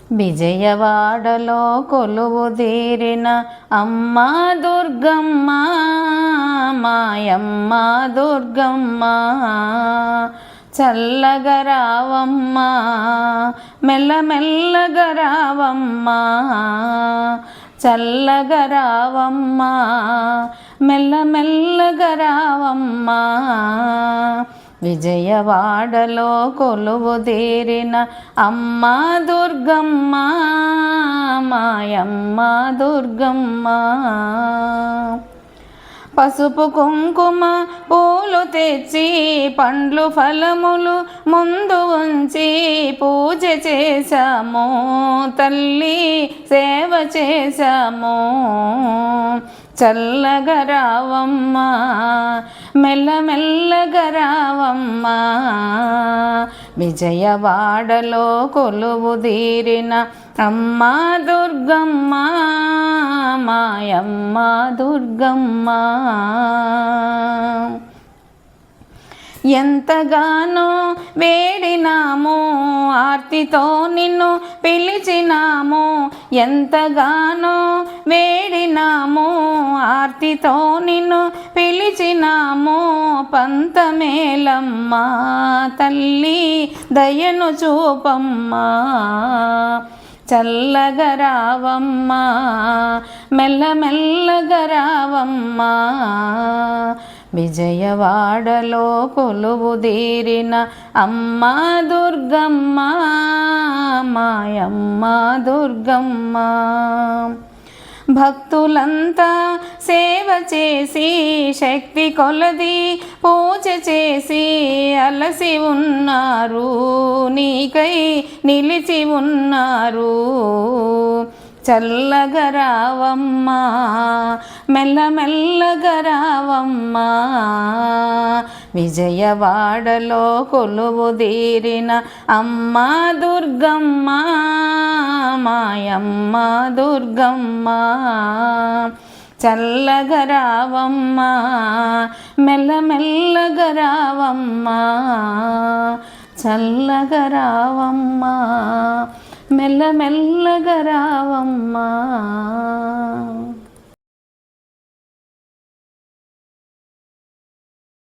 విజయవాడలో కొలువుదీరిన అమ్మ దుర్గమ్మ మాయమ్మ దుర్గమ్మ చల్లగా రావమ్మ మెల్లమెల్లగా రావమ్మ చల్లగా రావమ్మ మెల్లమెల్లగా రావమ్మ విజయవాడలో కొలువుదీరిన అమ్మ దుర్గమ్మ మాయమ్మ దుర్గమ్మ పసుపు కుంకుమ పూలు తెచ్చి పండ్లు ఫలములు ముందు ఉంచి పూజ చేశాము తల్లి సేవ చేశాము చల్లగా రావమ్మ మెల్లమెల్లగా రావమ్మ విజయవాడలో కొలువుదీరిన అమ్మ దుర్గమ్మ మాయమ్మ దుర్గమ్మ ఎంతగానో వేడినాము ఆర్తితో నిన్ను పిలిచినాము ఎంతగానో వేడినాము ఆర్తితో నిన్ను పిలిచినాము పంతమేలమ్మ తల్లి దయను చూపమ్మా చల్లగా రావమ్మ మెల్లమెల్లగా రావమ్మ విజయవాడలో కొలువుదీరిన అమ్మ దుర్గమ్మ మాయమ్మ దుర్గమ్మ భక్తులంతా సేవ చేసి శక్తి కొలది పూజ చేసి అలసి ఉన్నారు నీకై నిలిచి ఉన్నారు చల్లగా రావమ్మ మెల్లమెల్లగా రావమ్మ విజయవాడలో కొలువుదీరిన అమ్మ దుర్గమ్మ మాయమ్మ దుర్గమ్మ చల్లగా రావమ్మ మెల్లమెల్లగా రావమ్మ చల్లగా రావమ్మ మెల్లమెల్లగా రావమ్మ